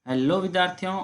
Hello विद्यार्थियों,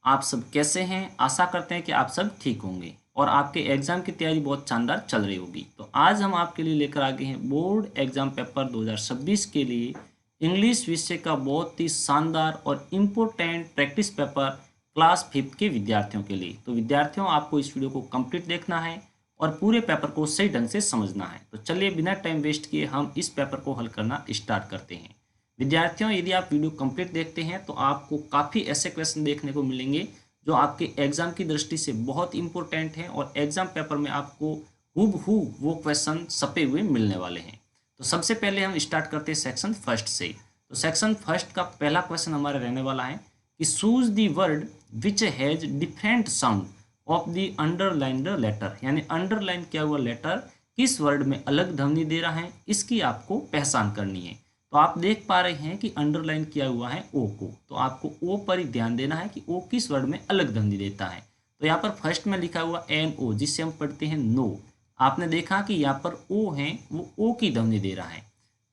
आप सब कैसे हैं। आशा करते हैं कि आप सब ठीक होंगे और आपके एग्ज़ाम की तैयारी बहुत शानदार चल रही होगी। तो आज हम आपके लिए लेकर आ गए हैं बोर्ड एग्ज़ाम पेपर 2026 के लिए इंग्लिश विषय का बहुत ही शानदार और इम्पोर्टेंट प्रैक्टिस पेपर क्लास 5 के विद्यार्थियों के लिए। तो विद्यार्थियों, आपको इस वीडियो को कंप्लीट देखना है और पूरे पेपर को सही ढंग से समझना है। तो चलिए बिना टाइम वेस्ट किए हम इस पेपर को हल करना स्टार्ट करते हैं। विद्यार्थियों, यदि आप वीडियो कंप्लीट देखते हैं तो आपको काफ़ी ऐसे क्वेश्चन देखने को मिलेंगे जो आपके एग्जाम की दृष्टि से बहुत इंपॉर्टेंट हैं और एग्जाम पेपर में आपको हूबहू वो क्वेश्चन छपे हुए मिलने वाले हैं। तो सबसे पहले हम स्टार्ट करते हैं सेक्शन फर्स्ट से। तो सेक्शन फर्स्ट का पहला क्वेश्चन हमारा रहने वाला है कि choose the word which has different sound of the underlined letter, यानी अंडरलाइन किया हुआ लेटर किस वर्ड में अलग ध्वनि दे रहा है, इसकी आपको पहचान करनी है। तो आप देख पा रहे हैं कि अंडरलाइन किया हुआ है ओ को, तो आपको ओ पर ही ध्यान देना है कि ओ किस वर्ड में अलग ध्वनि देता है। तो यहाँ पर फर्स्ट में लिखा हुआ एन ओ, जिससे हम पढ़ते हैं नो। आपने देखा कि यहाँ पर ओ है वो ओ की ध्वनि दे रहा है।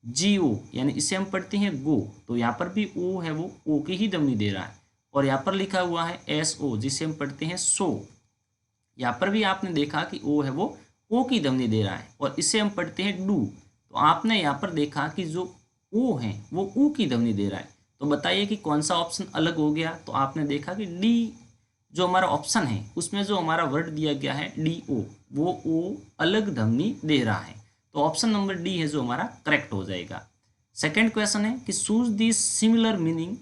जी ओ यानी इसे हम पढ़ते हैं गो, तो यहाँ पर भी ओ है वो ओ की ही ध्वनि दे रहा है। और यहाँ पर लिखा हुआ है एस ओ, जिसे हम पढ़ते हैं सो, यहाँ पर भी आपने देखा कि ओ है वो ओ की ध्वनि दे रहा है। और इसे हम पढ़ते हैं डू, तो आपने यहाँ पर देखा कि जो ओ है वो ऊ की ध्वनि दे रहा है। तो बताइए कि कौन सा ऑप्शन अलग हो गया। तो आपने देखा कि डी जो हमारा ऑप्शन है उसमें जो हमारा वर्ड दिया गया है डी ओ, वो ओ अलग ध्वनि दे रहा है। तो ऑप्शन नंबर डी है जो हमारा करेक्ट हो जाएगा। सेकेंड क्वेश्चन है कि choose the similar meaning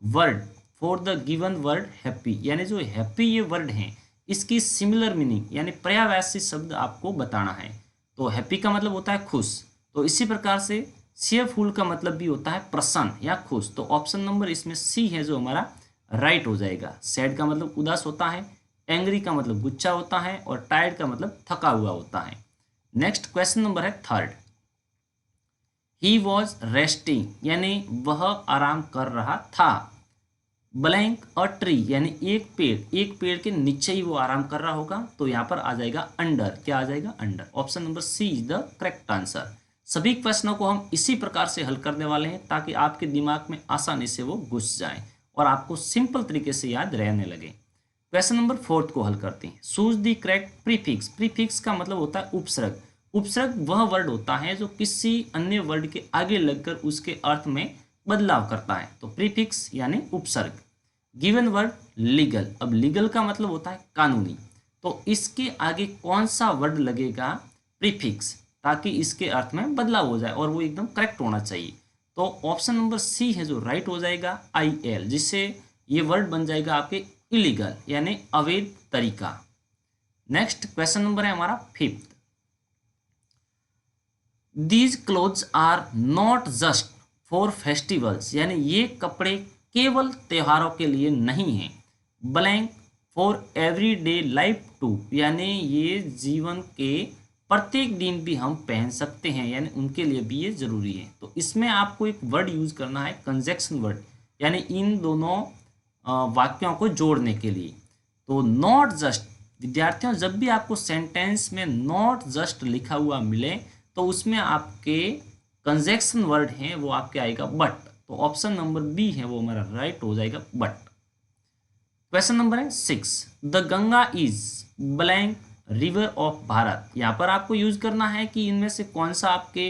word for the given word happy, यानी जो हैप्पी ये वर्ड है इसकी सिमिलर मीनिंग यानी पर्यायवाची शब्द आपको बताना है। तो हैप्पी का मतलब होता है खुश, तो इसी प्रकार से cheerful का मतलब भी होता है प्रसन्न या खुश। तो ऑप्शन नंबर इसमें सी है जो हमारा राइट हो जाएगा। सैड का मतलब उदास होता है, एंग्री का मतलब गुस्सा होता है और टायर्ड का मतलब थका हुआ होता है। नेक्स्ट क्वेश्चन नंबर है थर्ड। ही वॉज रेस्टिंग यानी वह आराम कर रहा था। ब्लैंक अ ट्री यानी एक पेड़ के नीचे ही वो आराम कर रहा होगा, तो यहाँ पर आ जाएगा अंडर। क्या आ जाएगा? Under. Option number C is the correct answer. सभी क्वेश्चनों को हम इसी प्रकार से हल करने वाले हैं ताकि आपके दिमाग में आसानी से वो घुस जाए और आपको सिंपल तरीके से याद रहने लगे। क्वेश्चन नंबर फोर्थ को हल करते हैं। Choose the correct prefix. Prefix का मतलब होता है उपसर्ग। उपसर्ग वह वर्ड होता है जो किसी अन्य वर्ड के आगे लगकर उसके अर्थ में बदलाव करता है। तो प्रीफिक्स यानी उपसर्ग। Given word legal. अब लीगल का मतलब होता है कानूनी, तो इसके आगे कौन सा वर्ड लगेगा प्रीफिक्स, ताकि इसके अर्थ में बदलाव हो जाए और वो एकदम करेक्ट होना चाहिए। तो ऑप्शन नंबर सी है जो राइट हो जाएगा आई एल, जिससे ये वर्ड बन जाएगा आपके इलीगल यानी अवैध तरीका। नेक्स्ट क्वेश्चन नंबर है हमारा fifth. These clothes are not just for festivals, यानी ये कपड़े केवल त्योहारों के लिए नहीं हैं। Blank for everyday life too, यानी ये जीवन के प्रत्येक दिन भी हम पहन सकते हैं, यानी उनके लिए भी ये जरूरी है। तो इसमें आपको एक वर्ड यूज करना है कंजक्शन वर्ड, यानी इन दोनों वाक्यों को जोड़ने के लिए। तो नॉट जस्ट, विद्यार्थियों जब भी आपको सेंटेंस में नॉट जस्ट लिखा हुआ मिले तो उसमें आपके कंजक्शन वर्ड हैं वो आपके आएगा बट। तो ऑप्शन नंबर बी है वो हमारा राइट हो जाएगा बट। क्वेश्चन नंबर है 6। The Ganga is blank river of Bharat. यहाँ पर आपको यूज करना है कि इनमें से कौन सा आपके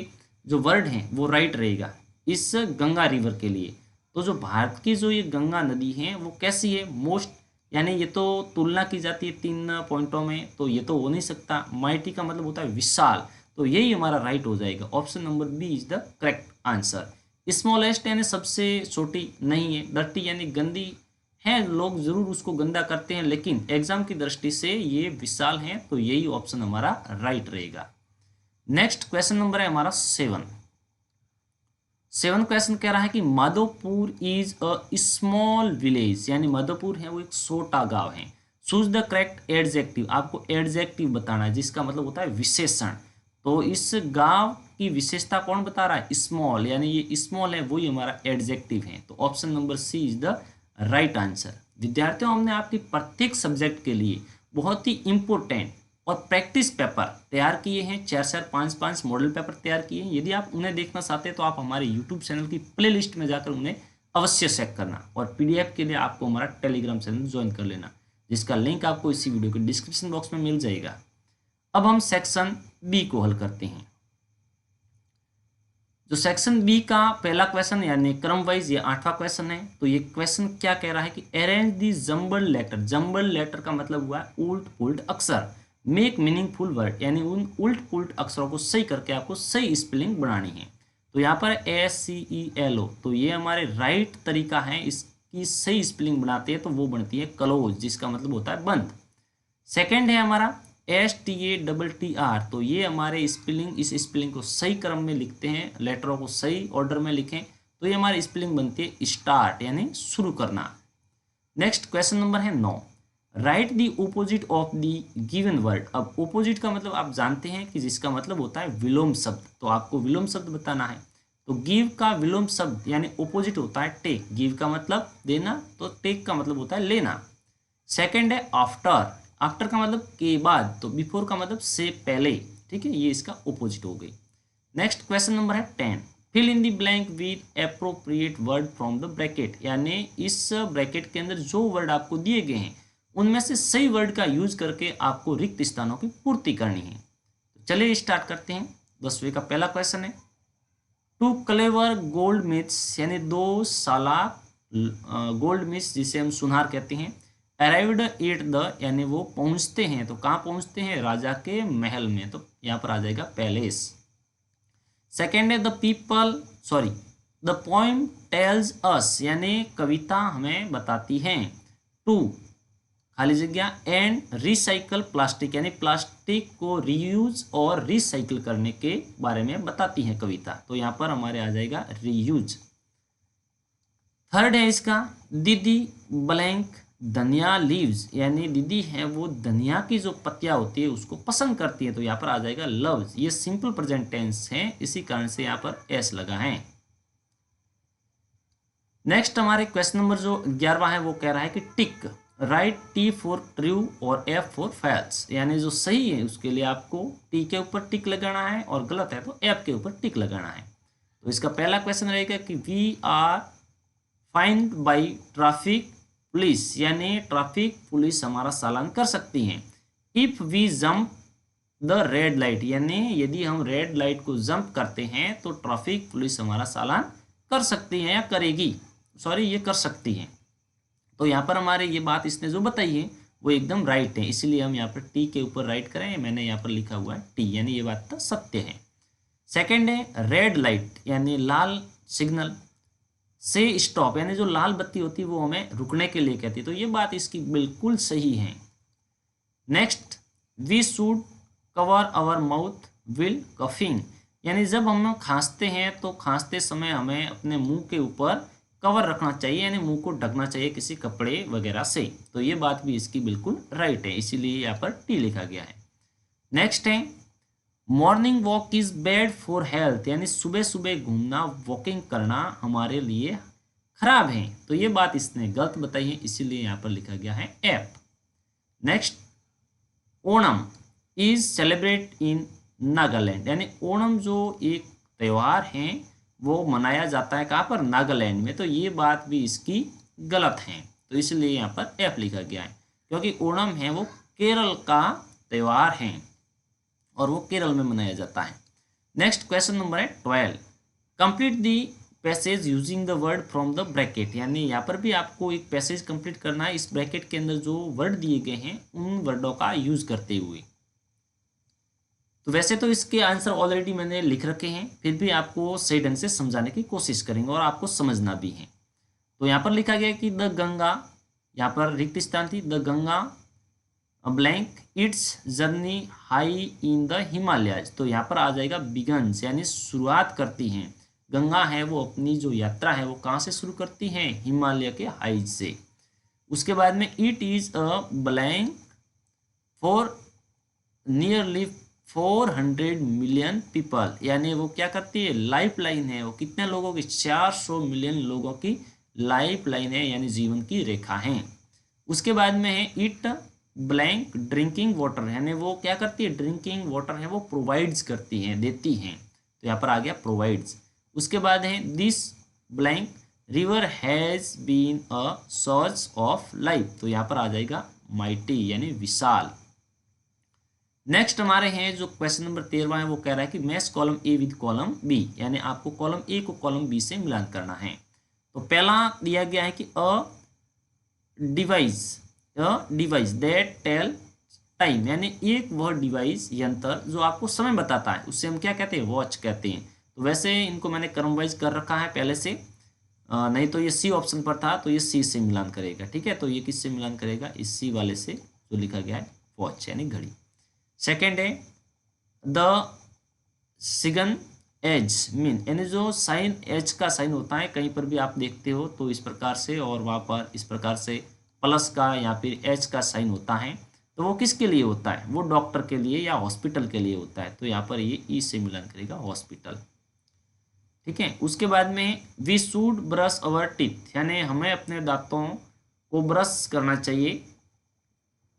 जो वर्ड हैं वो राइट रहेगा इस गंगा रिवर के लिए। तो जो भारत की जो ये गंगा नदी है वो कैसी है? मोस्ट, यानी ये तो तुलना की जाती है 3 पॉइंटों में, तो ये तो हो नहीं सकता। माइटी का मतलब होता है विशाल, तो यही हमारा राइट हो जाएगा। Option number B is the correct answer. Smallest यानी सबसे छोटी नहीं है। डर्टी यानी गंदी है, लोग जरूर उसको गंदा करते हैं, लेकिन एग्जाम की दृष्टि से ये विशाल है, तो यही ऑप्शन हमारा राइट रहेगा। नेक्स्ट क्वेश्चन नंबर है हमारा 7। क्वेश्चन कह रहा है कि Madhopur is a small village, यानी माधोपुर है वो एक छोटा गांव है। चूज द करेक्ट एडजेक्टिव, आपको एडजेक्टिव बताना है जिसका मतलब होता है विशेषण। तो इस गांव की विशेषता कौन बता रहा है? स्मॉल, यानी ये स्मॉल है वही हमारा एडजेक्टिव है। तो option number C is the right answer. विद्यार्थियों, हमने आपकी प्रत्येक सब्जेक्ट के लिए बहुत ही इंपॉर्टेंट और प्रैक्टिस पेपर तैयार किए हैं। 4-4, 5-5 मॉडल पेपर तैयार किए हैं। यदि आप उन्हें देखना चाहते हैं तो आप हमारे यूट्यूब चैनल की प्लेलिस्ट में जाकर उन्हें अवश्य चेक करना। और पीडीएफ के लिए आपको हमारा टेलीग्राम चैनल ज्वाइन कर लेना, जिसका लिंक आपको इसी वीडियो के डिस्क्रिप्शन बॉक्स में मिल जाएगा। अब हम सेक्शन बी को हल करते हैं। जो सेक्शन बी का पहला क्वेश्चन यानी क्रम वाइज ये 8वां क्वेश्चन है। तो ये क्वेश्चन क्या कह रहा है कि arrange the jumble letter. Jumble letter का मतलब हुआ उल्ट पुल्ट अक्षर। मेक मीनिंगफुल वर्ड, यानी उन उल्ट पुल्ट अक्षरों को सही करके आपको सही स्पेलिंग बनानी है। तो यहाँ पर SCELO, तो ये हमारे राइट तरीका है, इसकी सही स्पेलिंग बनाते हैं तो वो बनती है क्लोज, जिसका मतलब होता है बंद। सेकेंड है हमारा STATTR, तो ये हमारे स्पेलिंग, इस स्पेलिंग को सही क्रम में लिखते हैं, लेटरों को सही ऑर्डर में लिखें तो ये हमारी स्पेलिंग बनती है स्टार्ट, यानी शुरू करना। नेक्स्ट क्वेश्चन नंबर है 9, right the opposite of the given word. अब ओपोजिट का मतलब आप जानते हैं कि जिसका मतलब होता है विलोम शब्द, तो आपको विलोम शब्द बताना है। तो गिव का विलोम शब्द यानी ओपोजिट होता है टेक। गिव का मतलब देना, तो टेक का मतलब होता है लेना। सेकेंड है आफ्टर। आफ्टर का मतलब के बाद, तो बिफोर का मतलब से पहले, ठीक है, ये इसका ओपोजिट हो गई। नेक्स्ट क्वेश्चन नंबर है 10, fill in the blank with appropriate word from the bracket, यानी इस ब्रैकेट के अंदर जो वर्ड आपको दिए गए हैं उनमें से सही वर्ड का यूज करके आपको रिक्त स्थानों की पूर्ति करनी है। तो चलिए स्टार्ट करते हैं। 10वें का पहला क्वेश्चन है, टू क्लेवर गोल्ड मिथ्स, यानी 2 चालाक गोल्ड मिथ्स जिसे हम सुनार कहते हैं, अराइव्ड एट द, यानी वो पहुंचते हैं, तो कहाँ पहुंचते हैं, राजा के महल में, तो यहाँ पर आ जाएगा पैलेस। सेकेंड है द पोइम टेल्स अस, यानी कविता हमें बताती है, टू खाली जगह एंड रिसाइकल प्लास्टिक, यानी प्लास्टिक को रीयूज और रिसाइकल करने के बारे में बताती है कविता, तो यहाँ पर हमारे आ जाएगा रीयूज। थर्ड है इसका, दीदी ब्लैंक धनिया लीव्स, यानी दीदी है वो धनिया की जो पत्तियां होती है उसको पसंद करती है, तो यहाँ पर आ जाएगा लव्स। ये सिंपल प्रेजेंट टेंस है, इसी कारण से यहाँ पर एस लगा है। नेक्स्ट हमारे क्वेश्चन नंबर जो 11वां है वो कह रहा है कि टिक, राइट T फॉर ट्रू और F फॉर फैल्स, यानी जो सही है उसके लिए आपको T के ऊपर टिक लगाना है और गलत है तो F के ऊपर टिक लगाना है। तो इसका पहला क्वेश्चन रहेगा कि we are fined by traffic police, यानी ट्रैफिक पुलिस हमारा चालान कर सकती है। If we jump the red light, यानी यदि हम रेड लाइट को जंप करते हैं तो ट्रैफिक पुलिस हमारा चालान कर सकती है या करेगी, ये कर सकती है। तो यहाँ पर हमारे ये बात इसने जो बताई है वो एकदम राइट है, इसलिए हम यहाँ पर टी के ऊपर राइट करें, मैंने यहाँ पर लिखा हुआ है टी, यानी ये बात तो सत्य है। सेकंड है रेड लाइट, यानी लाल सिग्नल से स्टॉप, यानी जो लाल बत्ती होती है वो हमें रुकने के लिए कहती है, तो ये बात इसकी बिल्कुल सही है। Next, we should cover our mouth while coughing, यानी जब हम खांसते हैं तो खांसते समय हमें अपने मुंह के ऊपर कवर रखना चाहिए, यानी मुंह को ढकना चाहिए किसी कपड़े वगैरह से, तो ये बात भी इसकी बिल्कुल राइट है, इसीलिए यहाँ पर टी लिखा गया है। नेक्स्ट है morning walk is bad for health, यानी सुबह सुबह घूमना, वॉकिंग करना हमारे लिए खराब है, तो ये बात इसने गलत बताई है, इसीलिए यहाँ पर लिखा गया है F. Next, Onam is celebrate in Nagaland, यानी ओणम जो एक त्यौहार है वो मनाया जाता है कहाँ पर, नागालैंड में, तो ये बात भी इसकी गलत है, तो इसलिए यहाँ पर एफ लिखा गया है, क्योंकि ओणम है वो केरल का त्यौहार है और वो केरल में मनाया जाता है। नेक्स्ट क्वेश्चन नंबर है 12, complete the passage using the word from the bracket, यानी यहाँ पर भी आपको एक पैसेज कंप्लीट करना है इस ब्रैकेट के अंदर जो वर्ड दिए गए हैं उन वर्डों का यूज करते हुए। तो वैसे तो इसके आंसर ऑलरेडी मैंने लिख रखे हैं, फिर भी आपको सही ढंग से समझाने की कोशिश करेंगे और आपको समझना भी है। तो यहाँ पर लिखा गया कि द गंगा, यहाँ पर रिक्त स्थान थी, the Ganga blank it's journey high in the Himalayas, तो यहाँ पर आ जाएगा बिगन्स, यानी शुरुआत करती हैं। गंगा है वो अपनी जो यात्रा है वो कहाँ से शुरू करती हैं, हिमालय के हाइज से। उसके बाद में it is a blank for nearly 400 million people, यानी वो क्या करती है, लाइफ लाइन है, वो कितने लोगों की, 400 मिलियन लोगों की लाइफ लाइन है, यानी जीवन की रेखा है। उसके बाद में है इट ब्लैंक ड्रिंकिंग वाटर, यानी वो क्या करती है, ड्रिंकिंग वाटर है वो प्रोवाइड्स करती है, देती हैं, तो यहाँ पर आ गया प्रोवाइड्स। उसके बाद है this blank river has been a source of life, तो यहाँ पर आ जाएगा माइटी यानी विशाल। नेक्स्ट हमारे हैं जो क्वेश्चन नंबर 13 है, वो कह रहा है कि match column A with column B, यानी आपको कॉलम ए को कॉलम बी से मिलान करना है। तो पहला दिया गया है कि device device that tell time, यानी एक वह डिवाइस यंत्र जो आपको समय बताता है, उससे हम क्या कहते हैं, वॉच कहते हैं। तो वैसे इनको मैंने क्रम वाइज कर रखा है पहले से, नहीं तो ये सी ऑप्शन पर था तो ये सी से मिलान करेगा, ठीक है। तो ये किससे मिलान करेगा, इस सी वाले से जो लिखा गया है वॉच यानी घड़ी। सेकेंड है द सिगन एज मीन, यानी जो साइन एज का साइन होता है कहीं पर भी आप देखते हो तो इस प्रकार से, और वहाँ पर इस प्रकार से प्लस का या फिर एच का साइन होता है, तो वो किसके लिए होता है, वो डॉक्टर के लिए या हॉस्पिटल के लिए होता है। तो यहाँ पर ये ई से मिलान करेगा हॉस्पिटल, ठीक है। उसके बाद में we should brush our teeth, यानी हमें अपने दांतों को ब्रश करना चाहिए,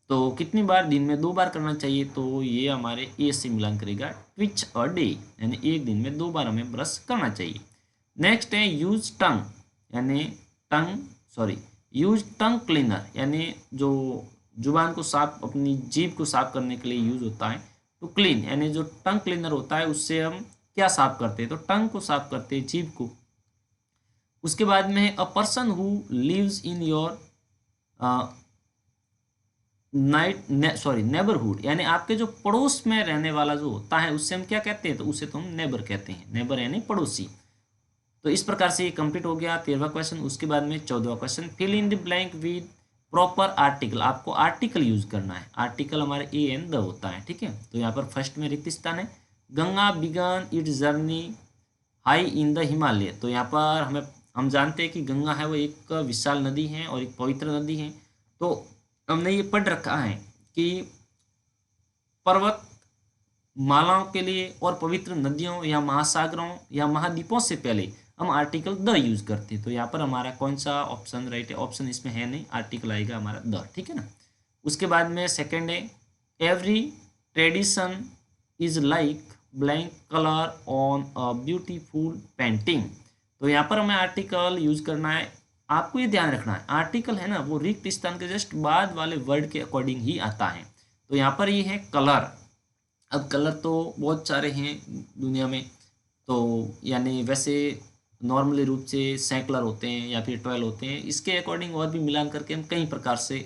तो कितनी बार, दिन में 2 बार करना चाहिए। तो ये हमारे ए से मिलान करेगा ट्विच अ डे, यानी एक दिन में 2 बार हमें ब्रश करना चाहिए। नेक्स्ट है यूज टंग, यानी यूज टंग क्लीनर, यानी जो जुबान को साफ, अपनी जीभ को साफ करने के लिए यूज होता है। तो क्लीन, यानी जो टंग क्लीनर होता है उससे हम क्या साफ करते हैं, तो टंग को साफ करते हैं, जीभ को। उसके बाद में है a person who lives in your neighbourhood, यानी आपके जो पड़ोस में रहने वाला जो होता है उससे हम क्या कहते हैं, तो उसे तो हम नेबर कहते हैं, नेबर यानी पड़ोसी। तो इस प्रकार से ये कंप्लीट हो गया 13वां क्वेश्चन। उसके बाद में 14वां question, fill in the blank with proper article, आपको आर्टिकल यूज करना है। आर्टिकल हमारे ए एन द होता है, ठीक है। तो यहाँ पर फर्स्ट में रिक्त स्थान है, Ganga began its journey high in the Himalaya. तो यहाँ पर हम जानते हैं कि गंगा है वो एक विशाल नदी है और एक पवित्र नदी है। तो हमने ये पढ़ रखा है कि पर्वत मालाओं के लिए और पवित्र नदियों या महासागरों या महाद्वीपों से पहले हम आर्टिकल द यूज करते हैं। तो यहाँ पर हमारा कौन सा ऑप्शन राइट है, ऑप्शन इसमें है नहीं, आर्टिकल आएगा हमारा द, ठीक है ना। उसके बाद में सेकंड है every tradition is like blank colour on a beautiful painting. तो यहाँ पर हमें आर्टिकल यूज करना है। आपको ये ध्यान रखना है, आर्टिकल है ना वो रिक्त स्थान के जस्ट बाद वाले वर्ड के अकॉर्डिंग ही आता है। तो यहाँ पर ये है कलर। अब कलर तो बहुत सारे हैं दुनिया में, तो यानी वैसे नॉर्मली रूप से 6 कलर होते हैं या फिर 12 होते हैं, इसके अकॉर्डिंग और भी मिलान करके हम कई प्रकार से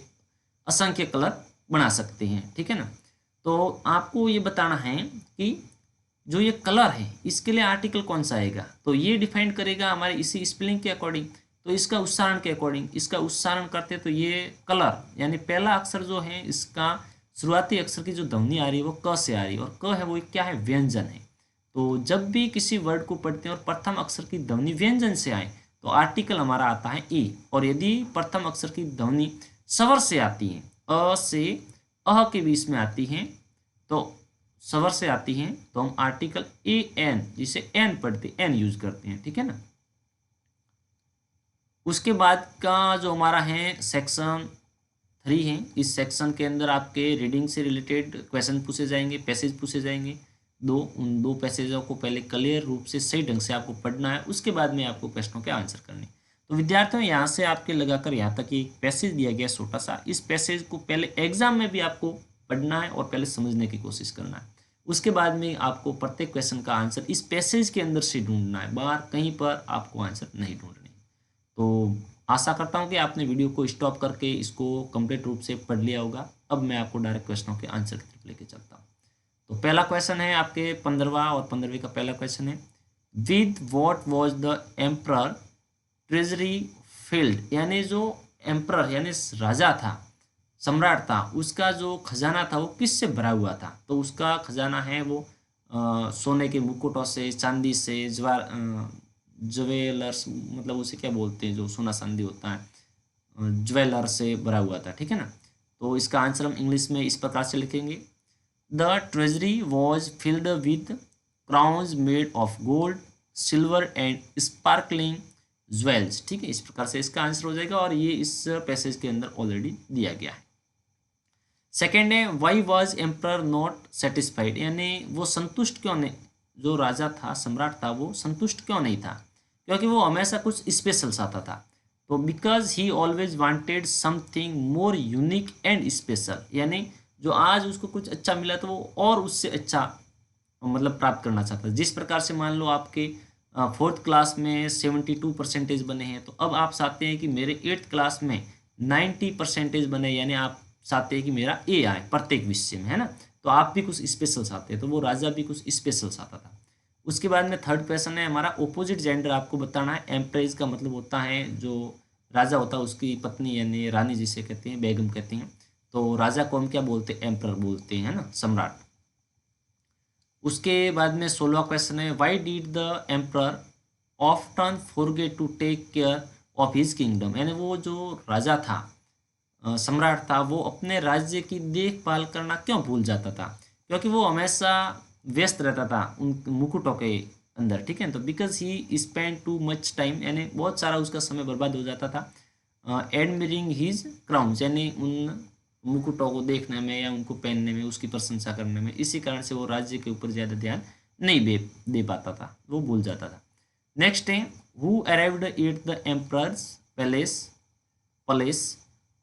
असंख्य कलर बना सकते हैं, ठीक है ना। तो आपको ये बताना है कि जो ये कलर है इसके लिए आर्टिकल कौन सा आएगा, तो ये डिफाइन करेगा हमारे इसी स्पेलिंग के अकॉर्डिंग। तो इसका उच्चारण के अकॉर्डिंग, इसका उच्चारण करते तो ये कलर यानी पहला अक्षर जो है इसका शुरुआती अक्षर की जो ध्वनि आ रही है वो क से आ रही है, और क है वो क्या है, व्यंजन है। तो जब भी किसी वर्ड को पढ़ते हैं और प्रथम अक्षर की ध्वनि व्यंजन से आए तो आर्टिकल हमारा आता है ए, और यदि प्रथम अक्षर की ध्वनि स्वर से आती है, अ से अह के बीच में आती है, तो स्वर से आती है, तो हम आर्टिकल ए एन, जिसे एन पढ़ते एन यूज करते हैं, ठीक है ना। उसके बाद का जो हमारा है सेक्शन 3 है, इस सेक्शन के अंदर आपके रीडिंग से रिलेटेड क्वेश्चन पूछे जाएंगे, पैसेज पूछे जाएंगे। उन दो पैसेजों को पहले क्लियर रूप से सही ढंग से आपको पढ़ना है, उसके बाद में आपको प्रश्नों के आंसर करने। तो विद्यार्थियों यहाँ से आपके लगाकर यहाँ तक एक पैसेज दिया गया छोटा सा, इस पैसेज को पहले एग्जाम में भी आपको पढ़ना है और पहले समझने की कोशिश करना है। उसके बाद में आपको प्रत्येक क्वेश्चन का आंसर इस पैसेज के अंदर से ढूंढना है, बाहर कहीं पर आपको आंसर नहीं ढूंढने। तो आशा करता हूँ कि आपने वीडियो को स्टॉप करके इसको कंप्लीट रूप से पढ़ लिया होगा। अब मैं आपको डायरेक्ट क्वेश्चनों के आंसर की तरफ लेके चलता हूँ। तो पहला क्वेश्चन है आपके 15वां और 15वीं का पहला क्वेश्चन है, with what was the emperor treasury field, यानी जो एम्परर यानी राजा था, सम्राट था, उसका जो खजाना था वो किससे भरा हुआ था। तो उसका खजाना है वो सोने के मुकुटों से, चांदी से, ज्वेलर्स मतलब उसे क्या बोलते हैं जो सोना चांदी होता है, ज्वेलर से भरा हुआ था, ठीक है ना। तो इसका आंसर हम इंग्लिश में इस प्रकार से लिखेंगे, the treasury was filled with crowns made of gold silver and sparkling jewels, ठीक है। इस प्रकार से इसका आंसर हो जाएगा, और ये इस पैसेज के अंदर ऑलरेडी दिया गया है। सेकेंड है why was emperor not satisfied, यानी वो संतुष्ट क्यों नहीं, जो राजा था सम्राट था वो संतुष्ट क्यों नहीं था। क्योंकि वो हमेशा कुछ स्पेशल चाहता था। तो because he always wanted something more unique and special, यानी जो आज उसको कुछ अच्छा मिला तो वो और उससे अच्छा मतलब प्राप्त करना चाहता है। जिस प्रकार से मान लो आपके फोर्थ क्लास में 72% बने हैं, तो अब आप चाहते हैं कि मेरे एट्थ क्लास में 90% बने, यानी आप चाहते हैं कि मेरा ए आए प्रत्येक विषय में, है ना। तो आप भी कुछ स्पेशल चाहते हैं, तो वो राजा भी कुछ स्पेशल चाहता था। उसके बाद में थर्ड क्वेश्चन है हमारा, ओपोजिट जेंडर आपको बताना है। एम्प्रेस का मतलब होता है जो राजा होता है उसकी पत्नी, यानी रानी जिसे कहते हैं, बेगम कहते हैं। तो राजा को हम क्या बोलते हैं, एम्प्रर बोलते हैं, है ना, सम्राट। उसके बाद में 16वां क्वेश्चन है, why did the emperor often forget to take care of his kingdom, यानी वो जो राजा था, सम्राट था, वो अपने राज्य की देखभाल करना क्यों भूल जाता था, क्योंकि वो हमेशा व्यस्त रहता था उन मुकुटों के अंदर, ठीक है। तो because he spend too much time, यानी बहुत सारा उसका समय बर्बाद हो जाता था एडमिरिंग हिज क्राउन्स, यानी उन मुकुटों को देखने में या उनको पहनने में, उसकी प्रशंसा करने में। इसी कारण से वो राज्य के ऊपर ज़्यादा ध्यान नहीं दे पाता था, वो भूल जाता था। नेक्स्ट है, who arrived at the emperors palace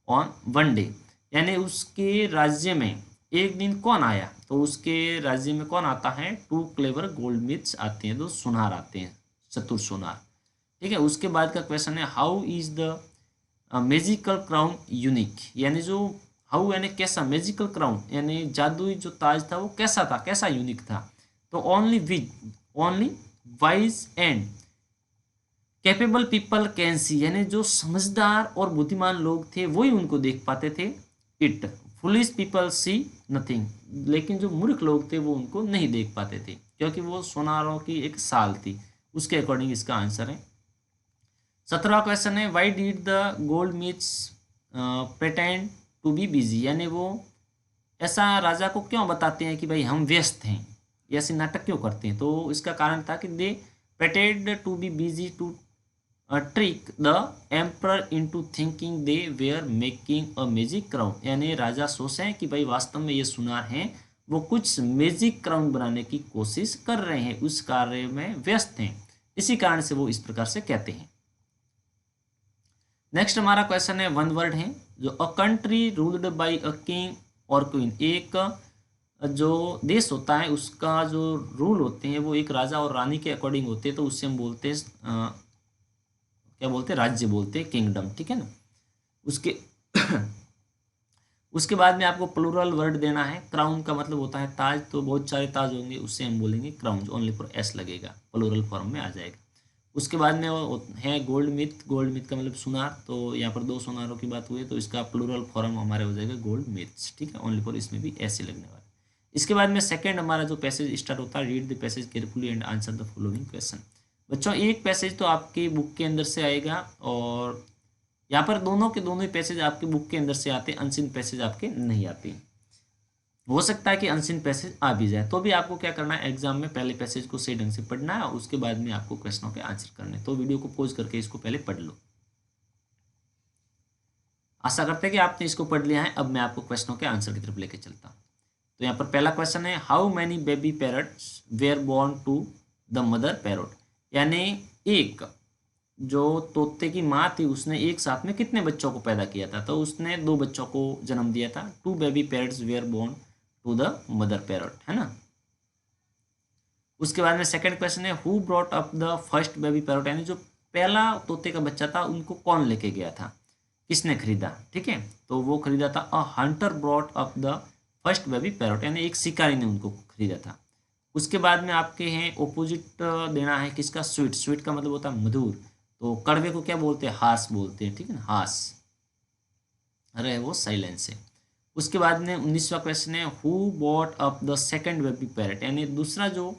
on one day, यानी उसके राज्य में एक दिन कौन आया। तो उसके राज्य में कौन आता है, टू क्लेवर गोल्डस्मिथ्स आते हैं, तो सुनार आते हैं, चतुर सुनार, ठीक है। उसके बाद का क्वेश्चन है, how is the magical crown unique, यानी जो हाउ यानी कैसा, मैजिकल क्राउन यानी जादुई जो ताज था वो कैसा था, कैसा यूनिक था। तो only wise and capable people can see, यानी जो समझदार और बुद्धिमान लोग थे वही उनको देख पाते थे। It foolish people see nothing, लेकिन जो मूर्ख लोग थे वो उनको नहीं देख पाते थे, क्योंकि वो सोनारों की एक साल थी। उसके अकॉर्डिंग इसका आंसर है। 17वां क्वेश्चन है, why did the goldsmiths pretend to be busy, यानी वो ऐसा राजा को क्यों बताते हैं कि भाई हम व्यस्त हैं, ये ऐसे नाटक क्यों करते हैं। तो इसका कारण था कि they pretend to be busy to trick the emperor into thinking they were making a magic crown, यानी राजा सोचे कि भाई वास्तव में ये सुनार हैं, वो कुछ मैजिक क्राउन बनाने की कोशिश कर रहे हैं, उस कार्य में व्यस्त हैं, इसी कारण से वो इस प्रकार से कहते हैं। नेक्स्ट हमारा क्वेश्चन है, वन वर्ड है, जो a country ruled by a king और क्वीन, एक जो देश होता है उसका जो रूल होते हैं वो एक राजा और रानी के अकॉर्डिंग होते हैं, तो उससे हम बोलते हैं क्या बोलते हैं, राज्य बोलते हैं, किंगडम, ठीक है ना। उसके उसके बाद में आपको प्लूरल वर्ड देना है। क्राउन का मतलब होता है ताज, तो बहुत सारे ताज होंगे, उससे हम बोलेंगे क्राउन, ओनली फॉर एस लगेगा, प्लूरल फॉर्म में आ जाएगा। उसके बाद में वो है गोल्ड मिथ, गोल्ड मिथ का मतलब सुनार, तो यहाँ पर दो सुनारों की बात हुई है, तो इसका प्लूरल फॉर्म हमारे हो जाएगा गोल्ड मिथ्स, ठीक है, ओनली फॉर, इसमें भी ऐसे लगने वाला है। इसके बाद में सेकंड हमारा जो पैसेज स्टार्ट होता है, read the passage carefully and answer the following question. बच्चों एक पैसेज तो आपकी बुक के अंदर से आएगा, और यहाँ पर दोनों के दोनों ही पैसेज आपके बुक के अंदर से आते हैं, अनसीन पैसेज आपके नहीं आते। हो सकता है कि अनसीन पैसेज आ भी जाए, तो भी आपको क्या करना है, एग्जाम में पहले पैसेज को सही ढंग से पढ़ना है, और उसके बाद में आपको क्वेश्चनों के आंसर करने। तो वीडियो को पॉज करके इसको पहले पढ़ लो। आशा करते हैं कि आपने इसको पढ़ लिया है। अब मैं आपको क्वेश्चनों के आंसर की तरफ लेके चलता हूँ। तो यहाँ पर पहला क्वेश्चन है, how many baby parrots were born to the mother parrot, यानी एक जो तोते की माँ थी उसने एक साथ में कितने बच्चों को पैदा किया था। तो उसने 2 बच्चों को जन्म दिया था। 2 baby parrots were born to the mother parrot, है ना। उसके बाद में सेकंड क्वेश्चन है, who brought up the first baby parrot, यानी जो पहला तोते का बच्चा था उनको कौन लेके गया था, किसने खरीदा, ठीक है। तो वो खरीदा था, अ Hunter brought up the first baby parrot, यानी एक शिकारी ने उनको खरीदा था। उसके बाद में आपके हैं ओपोजिट देना है किसका, स्वीट, स्वीट का मतलब होता है मधुर, तो कड़वे को क्या बोलते हैं, हास बोलते हैं, ठीक है ना, हास, अरे वो साइलेंस है। उसके बाद में 19वां क्वेश्चन है, who bought up the second baby parrot, यानी दूसरा जो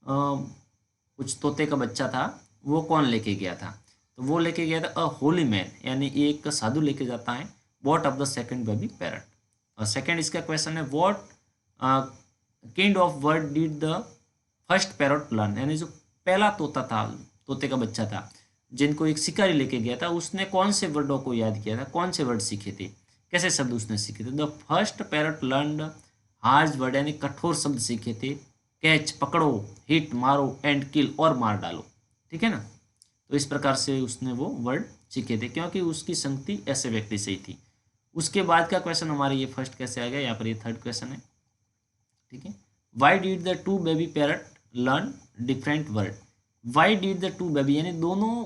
कुछ तोते का बच्चा था वो कौन लेके गया था। तो वो लेके गया था अ होली मैन, यानी एक साधु लेके जाता है, brought up the second baby parrot. और सेकंड इसका क्वेश्चन है, what kind of word did the first parrot learn, यानी जो पहला तोता था, तोते का बच्चा था जिनको एक शिकारी लेके गया था, उसने कौन से वर्डों को याद किया था, कौन से वर्ड सीखे थे, कैसे शब्द उसने सीखे थे। The first parrot learn hard word, यानी कठोर शब्द सीखे थे, कैच पकड़ो, हिट मारो, एंड किल और मार डालो, ठीक है ना। तो इस प्रकार से उसने वो वर्ड सीखे थे, क्योंकि उसकी संगति ऐसे व्यक्ति से ही थी। उसके बाद का क्वेश्चन हमारे ये फर्स्ट कैसे आ गया, यहाँ पर ये थर्ड क्वेश्चन है, ठीक है। Why did the two baby parrot learn different word. Y did the two baby, यानी दोनों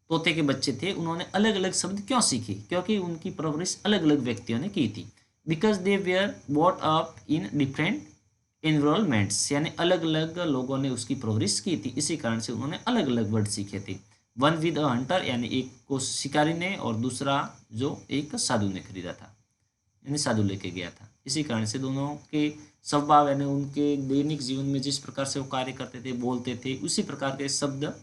तोते के बच्चे थे, उन्होंने अलग अलग शब्द क्यों सीखे, क्योंकि उनकी परवरिश अलग अलग व्यक्तियों ने की थी। Because they were brought up in different involvements, यानी अलग अलग लोगों ने उसकी परवरिश की थी, इसी कारण से उन्होंने अलग अलग वर्ड सीखे थे। वन विद अ हंटर, यानी एक को शिकारी ने और दूसरा जो एक साधु ने खरीदा था, यानी साधु लेके गया था। इसी कारण से दोनों के स्वभाव, यानी उनके दैनिक जीवन में जिस प्रकार से वो कार्य करते थे, बोलते थे, उसी प्रकार के शब्द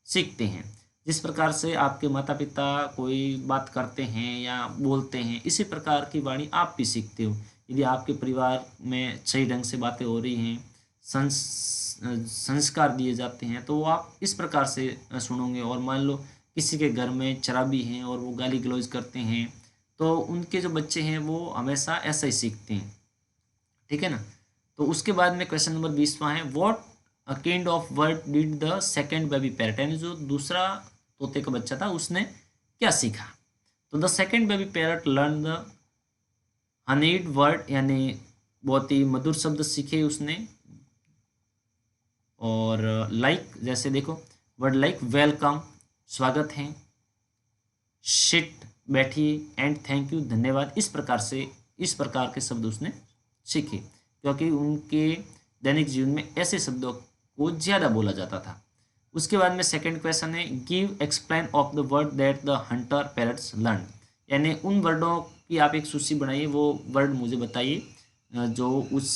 सीखते हैं। जिस प्रकार से आपके माता पिता कोई बात करते हैं या बोलते हैं, इसी प्रकार की वाणी आप भी सीखते हो। यदि आपके परिवार में सही ढंग से बातें हो रही हैं, संस्कार दिए जाते हैं, तो वो आप इस प्रकार से सुनोगे। और मान लो किसी के घर में शराबी हैं और वो गाली गलौज करते हैं, तो उनके जो बच्चे हैं वो हमेशा ऐसा ही सीखते हैं, ठीक है ना। तो उसके बाद में क्वेश्चन नंबर 20वां है, what kind of word did the second baby parrot, यानी जो दूसरा तोते का बच्चा था उसने क्या सीखा। तो the second baby parrot learn the honeyed word, यानी बहुत ही मधुर शब्द सीखे उसने। और लाइक, जैसे देखो वर्ड लाइक वेलकम, स्वागत है, शिट, बैठिए, एंड थैंक यू, धन्यवाद, इस प्रकार के शब्द उसने सीखे, क्योंकि उनके दैनिक जीवन में ऐसे शब्दों को ज़्यादा बोला जाता था। उसके बाद में सेकंड क्वेश्चन है, give explain of the word that the Hunter parrots learn, यानी उन वर्डों की आप एक सूची बनाइए, वो वर्ड मुझे बताइए जो उस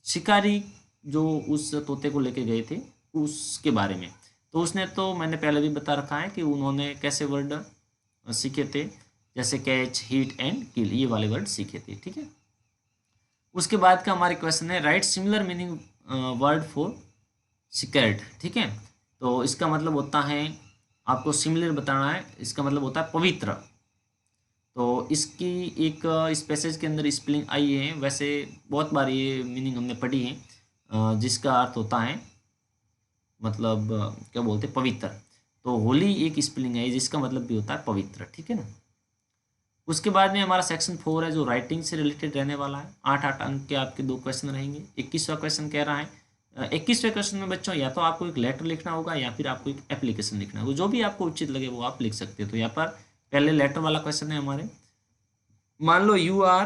शिकारी जो उस तोते को लेके गए थे उसके बारे में। तो उसने, तो मैंने पहले भी बता रखा है कि उन्होंने कैसे वर्ड सीखे थे, जैसे कैच, हिट एंड किल, ये वाले वर्ड सीखे थे, ठीक है। उसके बाद का हमारे क्वेश्चन है, write similar meaning word for secret, ठीक है। तो इसका मतलब होता है, आपको सिमिलर बताना है, इसका मतलब होता है पवित्र। तो इसकी एक इस पैसेज के अंदर स्पेलिंग आई है, वैसे बहुत बार ये मीनिंग हमने पढ़ी है, जिसका अर्थ होता है मतलब क्या बोलते हैं, पवित्र। तो होली एक स्पेलिंग है जिसका मतलब भी होता है पवित्र, ठीक है ना। उसके बाद में हमारा सेक्शन 4 है जो राइटिंग से रिलेटेड रहने वाला है। 8 अंक के आपके 2 क्वेश्चन रहेंगे। 21वां क्वेश्चन कह रहा है, 21वें क्वेश्चन में बच्चों या तो आपको एक लेटर लिखना होगा या फिर आपको एक एप्लीकेशन लिखना होगा, जो भी आपको उचित लगे वो आप लिख सकते हो। तो यहाँ पर पहले लेटर वाला क्वेश्चन है हमारे, मान लो you are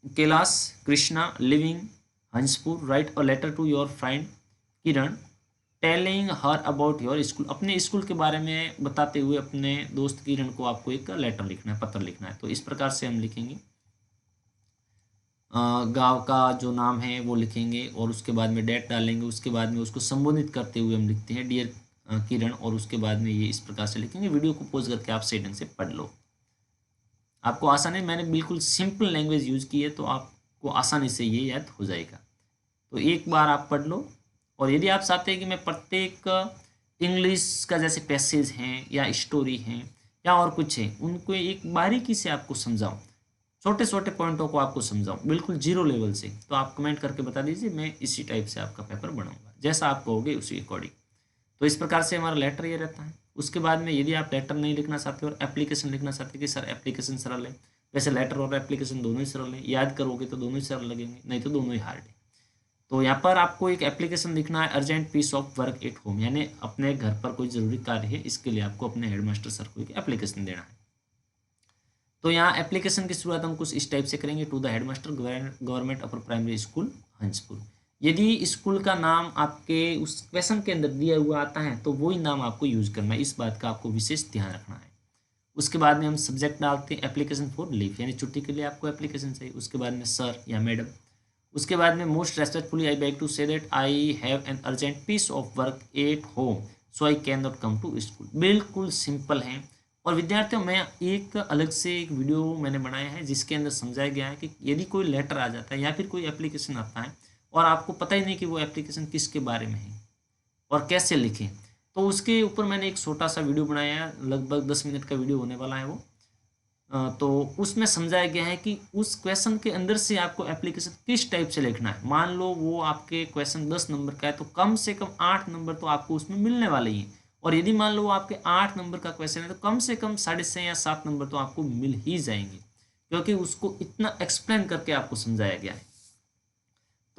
Kailash Krishna living Hanspur, write a letter to your friend Kiran telling her about your school, अपने स्कूल के बारे में बताते हुए अपने दोस्त किरण को आपको एक लेटर लिखना है, पत्र लिखना है। तो इस प्रकार से हम लिखेंगे, गांव का जो नाम है वो लिखेंगे और उसके बाद में डेट डालेंगे, उसके बाद में उसको संबोधित करते हुए हम लिखते हैं डियर किरण, और उसके बाद में ये इस प्रकार से लिखेंगे। वीडियो को पॉज करके आप सही ढंग से पढ़ लो, आपको आसानी, मैंने बिल्कुल सिंपल लैंग्वेज यूज़ की है तो आपको आसानी से ये याद हो जाएगा। तो एक बार आप पढ़ लो, और यदि आप चाहते हैं कि मैं प्रत्येक इंग्लिश का जैसे पैसेज हैं या स्टोरी हैं या और कुछ है उनको एक बारीकी से आपको समझाऊं, छोटे छोटे पॉइंटों को आपको समझाऊं बिल्कुल जीरो लेवल से, तो आप कमेंट करके बता दीजिए, मैं इसी टाइप से आपका पेपर बनाऊंगा, जैसा आप कहोगे उसी अकॉर्डिंग। तो इस प्रकार से हमारा लेटर ये रहता है। उसके बाद में यदि आप लेटर नहीं लिखना चाहते और एप्लीकेशन लिखना चाहते कि सर एप्लीकेशन सरल है, वैसे लेटर और एप्लीकेशन दोनों ही सरल है, याद करोगे तो दोनों ही सरल लगेंगे, नहीं तो दोनों ही हार्ड है। तो यहाँ पर आपको एक एप्लीकेशन लिखना है, urgent piece of work at home, यानी अपने घर पर कोई ज़रूरी कार्य है, इसके लिए आपको अपने हेडमास्टर सर को एक एप्लीकेशन देना है। तो यहाँ एप्लीकेशन की शुरुआत हम कुछ इस टाइप से करेंगे, to the headmaster government upper primary school Hanspur. यदि स्कूल का नाम आपके उस क्वेश्चन के अंदर दिया हुआ आता है तो वही नाम आपको यूज़ करना है, इस बात का आपको विशेष ध्यान रखना है। उसके बाद में हम सब्जेक्ट डालते हैं एप्लीकेशन फॉर लीव, यानी छुट्टी के लिए आपको एप्लीकेशन चाहिए। उसके बाद में सर या मैडम। उसके बाद में most respectfully I beg to say that I have an urgent piece of work at home so I can not come to school. बिल्कुल सिंपल है। और विद्यार्थियों, मैं एक अलग से एक वीडियो मैंने बनाया है जिसके अंदर समझाया गया है कि यदि कोई लेटर आ जाता है या फिर कोई एप्लीकेशन आता है और आपको पता ही नहीं कि वो एप्लीकेशन किसके बारे में है और कैसे लिखें, तो उसके ऊपर मैंने एक छोटा सा वीडियो बनाया है, लगभग 10 मिनट का वीडियो होने वाला है वो। तो उसमें समझाया गया है कि उस क्वेश्चन के अंदर से आपको एप्लीकेशन किस टाइप से लिखना है। मान लो वो आपके क्वेश्चन 10 नंबर का है तो कम से कम 8 नंबर तो आपको उसमें मिलने वाले ही हैं, और यदि मान लो आपके 8 नंबर का क्वेश्चन है तो कम से कम 6.5 या 7 नंबर तो आपको मिल ही जाएंगे, क्योंकि उसको इतना एक्सप्लेन करके आपको समझाया गया है।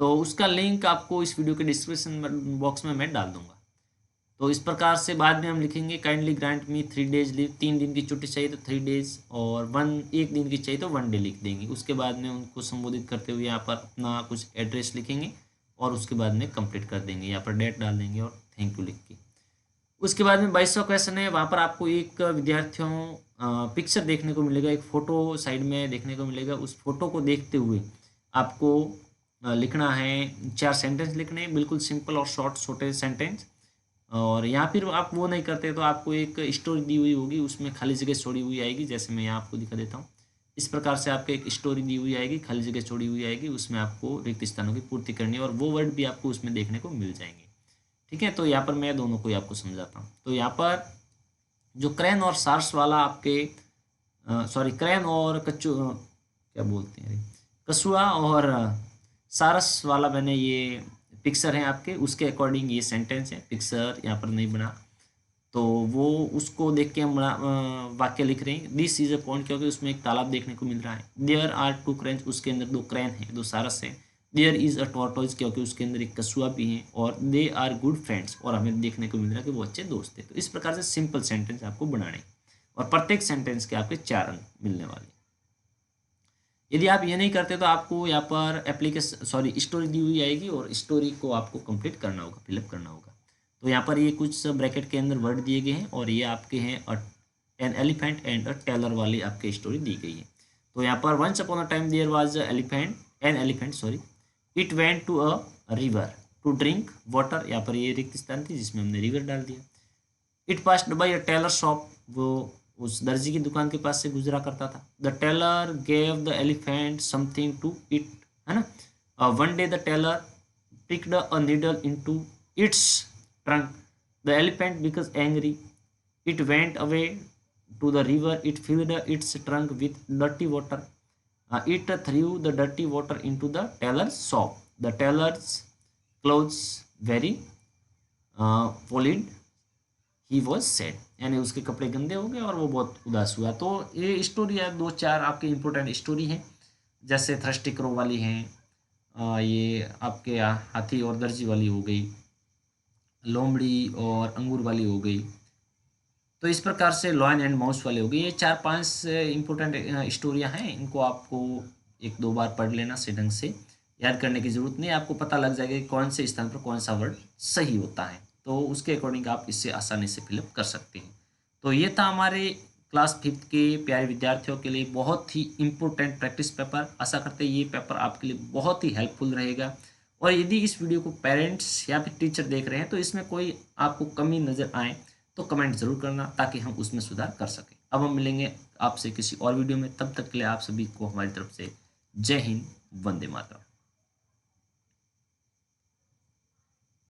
तो उसका लिंक आपको इस वीडियो के डिस्क्रिप्शन बॉक्स में मैं डाल दूंगा। तो इस प्रकार से बाद में हम लिखेंगे काइंडली ग्रांट मी 3 डेज लीव, 3 दिन की छुट्टी चाहिए तो 3 डेज, और 1 दिन की चाहिए तो 1 डे लिख देंगे। उसके बाद में उनको संबोधित करते हुए यहाँ पर अपना कुछ एड्रेस लिखेंगे और उसके बाद में कंप्लीट कर देंगे, यहाँ पर डेट डाल देंगे और थैंक यू लिख के। उसके बाद में 22वां क्वेश्चन है, वहाँ पर आपको एक विद्यार्थियों पिक्चर देखने को मिलेगा, एक फ़ोटो साइड में देखने को मिलेगा। उस फोटो को देखते हुए आपको लिखना है 4 सेंटेंस लिखने हैं, बिल्कुल सिंपल और शॉर्ट छोटे सेंटेंस। और यहाँ फिर आप वो नहीं करते तो आपको एक स्टोरी दी हुई होगी, उसमें खाली जगह छोड़ी हुई आएगी, जैसे मैं यहाँ आपको दिखा देता हूँ। इस प्रकार से आपको एक स्टोरी दी हुई आएगी, खाली जगह छोड़ी हुई आएगी, उसमें आपको रिक्त स्थानों की पूर्ति करनी है और वो वर्ड भी आपको उसमें देखने को मिल जाएंगे। ठीक है, तो यहाँ पर मैं दोनों को आपको समझाता हूँ। तो यहाँ पर जो क्रेन और सार्स वाला आपके क्रेन और क्या बोलते हैं, कछुआ और सारस वाला मैंने ये पिक्चर है आपके, उसके अकॉर्डिंग ये सेंटेंस है। पिक्चर यहाँ पर नहीं बना तो वो उसको देख के हम वाक्य लिख रहे हैं। दिस इज अ पॉइंट, क्योंकि उसमें एक तालाब देखने को मिल रहा है। देयर आर 2 क्रेन्स, उसके अंदर 2 क्रेन है, 2 सारस है। देयर इज अ टॉर्टोइज, क्योंकि उसके अंदर एक कछुआ भी है। और दे आर गुड फ्रेंड्स, और हमें देखने को मिल रहा है कि वो अच्छे दोस्त है। तो इस प्रकार से सिंपल सेंटेंस आपको बनाने, और प्रत्येक सेंटेंस के आपके 4 अंक मिलने वाले। यदि आप ये नहीं करते तो आपको यहाँ पर स्टोरी दी हुई आएगी और स्टोरी को आपको कंप्लीट करना होगा, फिलअप करना होगा। तो यहाँ पर ये कुछ ब्रैकेट के अंदर वर्ड दिए गए हैं और ये आपके हैं an elephant and a tailor वाली आपकी स्टोरी दी गई है। तो यहाँ पर once upon a time there was an elephant it went to a river to drink water. यहाँ पर ये रिक्त स्थान थी जिसमें हमने रिवर डाल दिया। It passed by a tailor shop, वो उस दर्जी की दुकान के पास से गुजरा करता था। The tailor gave the elephant something to it, है ना। One day the tailor picked a needle into its trunk. The elephant because angry, it went away to the river, it filled its trunk with dirty water, it threw the dirty water into the tailor's shop. The tailor's clothes very folded, he was sad, यानी उसके कपड़े गंदे हो गए और वो बहुत उदास हुआ। तो ये स्टोरी है, 2-4 आपके इम्पोर्टेंट स्टोरी हैं, जैसे थ्रस्टी क्रो वाली हैं, ये आपके हाथी और दर्जी वाली हो गई, लोमड़ी और अंगूर वाली हो गई। तो इस प्रकार से लॉयन एंड माउस वाले हो गए। ये 4-5 इम्पोर्टेंट स्टोरियाँ हैं, इनको आपको 1-2 बार पढ़ लेना से ढंग से, याद करने की ज़रूरत नहीं, आपको पता लग जाएगा कि कौन से स्थान पर कौन सा वर्ड सही होता है। तो उसके अकॉर्डिंग आप इससे आसानी से फिलअप कर सकते हैं। तो ये था हमारे क्लास 5th के प्यारे विद्यार्थियों के लिए बहुत ही इम्पोर्टेंट प्रैक्टिस पेपर। आशा करते हैं ये पेपर आपके लिए बहुत ही हेल्पफुल रहेगा। और यदि इस वीडियो को पेरेंट्स या फिर टीचर देख रहे हैं तो इसमें कोई आपको कमी नज़र आए तो कमेंट ज़रूर करना, ताकि हम उसमें सुधार कर सकें। अब हम मिलेंगे आपसे किसी और वीडियो में, तब तक के लिए आप सभी को हमारी तरफ से जय हिंद, वंदे मातरम।